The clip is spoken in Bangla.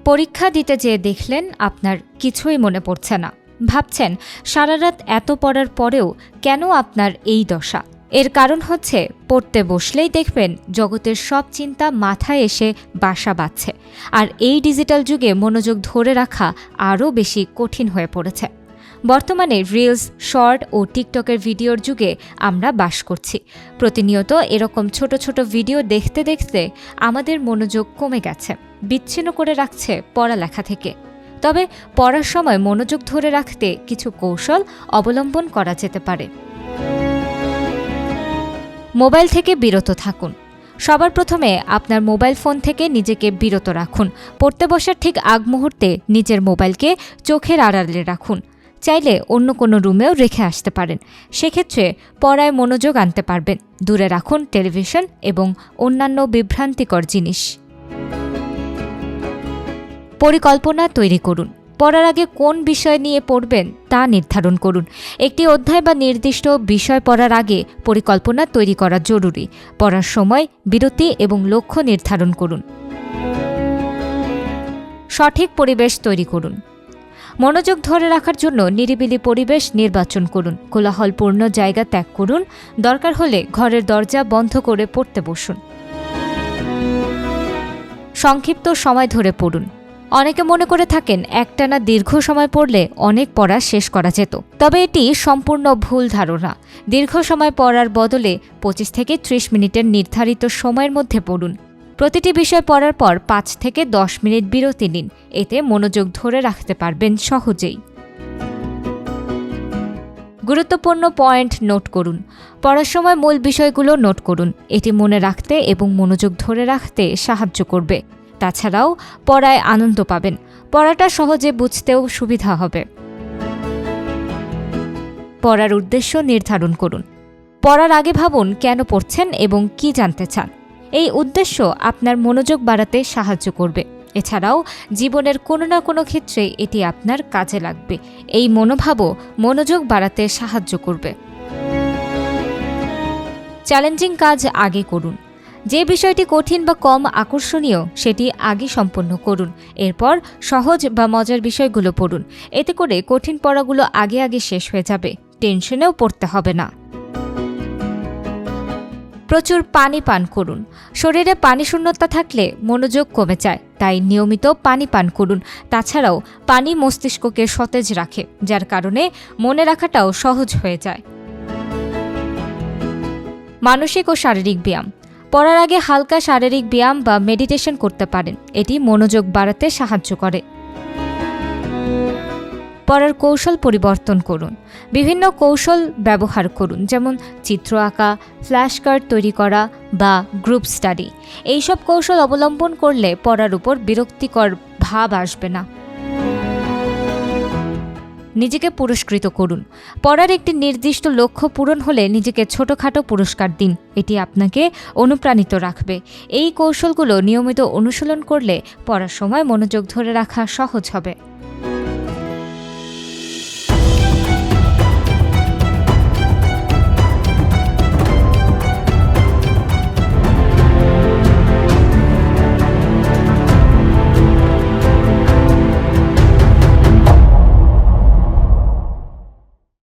পরীক্ষা দিতে যেয়ে দেখলেন আপনার কিছুই মনে পড়ছে না, ভাবছেন সারা রাত এত পড়ার পরেও কেন আপনার এই দশা। এর কারণ হচ্ছে পড়তে বসলেই দেখবেন জগতের সব চিন্তা মাথায় এসে বাসা বাঁধছে, আর এই ডিজিটাল যুগে মনোযোগ ধরে রাখা আরও বেশি কঠিন হয়ে পড়েছে। বর্তমানে রিলস, শর্ট ও টিকটকের ভিডিওর যুগে আমরা বাস করছি। প্রতিনিয়ত এরকম ছোট ছোট ভিডিও দেখতে দেখতে আমাদের মনোযোগ কমে গেছে, বিচ্ছিন্ন করে রাখছে পড়ালেখা থেকে। তবে পড়ার সময় মনোযোগ ধরে রাখতে কিছু কৌশল অবলম্বন করা যেতে পারে। মোবাইল থেকে বিরত থাকুন। সবার প্রথমে আপনার মোবাইল ফোন থেকে নিজেকে বিরত রাখুন। পড়তে বসার ঠিক আগ মুহূর্তে নিজের মোবাইলকে চোখের আড়ালে রাখুন। চাইলে অন্য কোনো রুমেও রেখে আসতে পারেন, সেক্ষেত্রে পড়ায় মনোযোগ আনতে পারবেন। দূরে রাখুন টেলিভিশন এবং অন্যান্য বিভ্রান্তিকর জিনিস। পরিকল্পনা তৈরি করুন। পড়ার আগে কোন বিষয় নিয়ে পড়বেন তা নির্ধারণ করুন। একটি অধ্যায় বা নির্দিষ্ট বিষয় পড়ার আগে পরিকল্পনা তৈরি করা জরুরি। পড়ার সময় বিরতি এবং লক্ষ্য নির্ধারণ করুন। সঠিক পরিবেশ তৈরি করুন। মনোযোগ ধরে রাখার জন্য নিরিবিলি পরিবেশ নির্বাচন করুন। কোলাহলপূর্ণ জায়গা ত্যাগ করুন। দরকার হলে ঘরের দরজা বন্ধ করে পড়তে বসুন। সংক্ষিপ্ত সময় ধরে পড়ুন। অনেকে মনে করে থাকেন একটানা দীর্ঘ সময় পড়লে অনেক পড়া শেষ করা যেত, তবে এটি সম্পূর্ণ ভুল ধারণা। দীর্ঘ সময় পড়ার বদলে 25 থেকে 30 মিনিটের নির্ধারিত সময়ের মধ্যে পড়ুন। প্রতিটি বিষয় পড়ার পর 5 থেকে 10 মিনিট বিরতি নিন, এতে মনোযোগ ধরে রাখতে পারবেন সহজেই। গুরুত্বপূর্ণ পয়েন্ট নোট করুন। পড়ার সময় মূল বিষয়গুলো নোট করুন। এটি মনে রাখতে এবং মনোযোগ ধরে রাখতে সাহায্য করবে। তাছাড়াও পড়ায় আনন্দ পাবেন। পড়াটা সহজে বুঝতেও সুবিধা হবে। পড়ার উদ্দেশ্য নির্ধারণ করুন। পড়ার আগে ভাবুন কেন পড়ছেন এবং কি জানতে চান। এই উদ্দেশ্য আপনার মনোযোগ বাড়াতে সাহায্য করবে। এছাড়াও জীবনের কোনো না কোনো ক্ষেত্রে এটি আপনার কাজে লাগবে। এই মনোভাবও মনোযোগ বাড়াতে সাহায্য করবে। চ্যালেঞ্জিং কাজ আগে করুন। যে বিষয়টি কঠিন বা কম আকর্ষণীয় সেটি আগে সম্পন্ন করুন। এরপর সহজ বা মজার বিষয়গুলো পড়ুন। এতে করে কঠিন পড়াগুলো আগে আগে শেষ হয়ে যাবে। টেনশনেও পড়তে হবে না। প্রচুর পানি পান করুন। শরীরে পানি শূন্যতা থাকলে মনোযোগ কমে যায়, তাই নিয়মিত পানি পান করুন। তাছাড়াও পানি মস্তিষ্ককে সতেজ রাখে, যার কারণে মনে রাখাটাও সহজ হয়ে যায়। মানসিক ও শারীরিক ব্যায়াম। পড়ার আগে হালকা শারীরিক ব্যায়াম বা মেডিটেশন করতে পারেন। এটি মনোযোগ বাড়াতে সাহায্য করে। পড়ার কৌশল পরিবর্তন করুন। বিভিন্ন কৌশল ব্যবহার করুন, যেমন চিত্র আঁকা, ফ্ল্যাশ কার্ড তৈরি করা বা গ্রুপ স্টাডি। এইসব কৌশল অবলম্বন করলে পড়ার উপর বিরক্তিকর ভাব আসবে না। নিজেকে পুরস্কৃত করুন। পড়ার একটি নির্দিষ্ট লক্ষ্য পূরণ হলে নিজেকে ছোটখাটো পুরস্কার দিন। এটি আপনাকে অনুপ্রাণিত রাখবে। এই কৌশলগুলো নিয়মিত অনুশীলন করলে পড়ার সময় মনোযোগ ধরে রাখা সহজ হবে।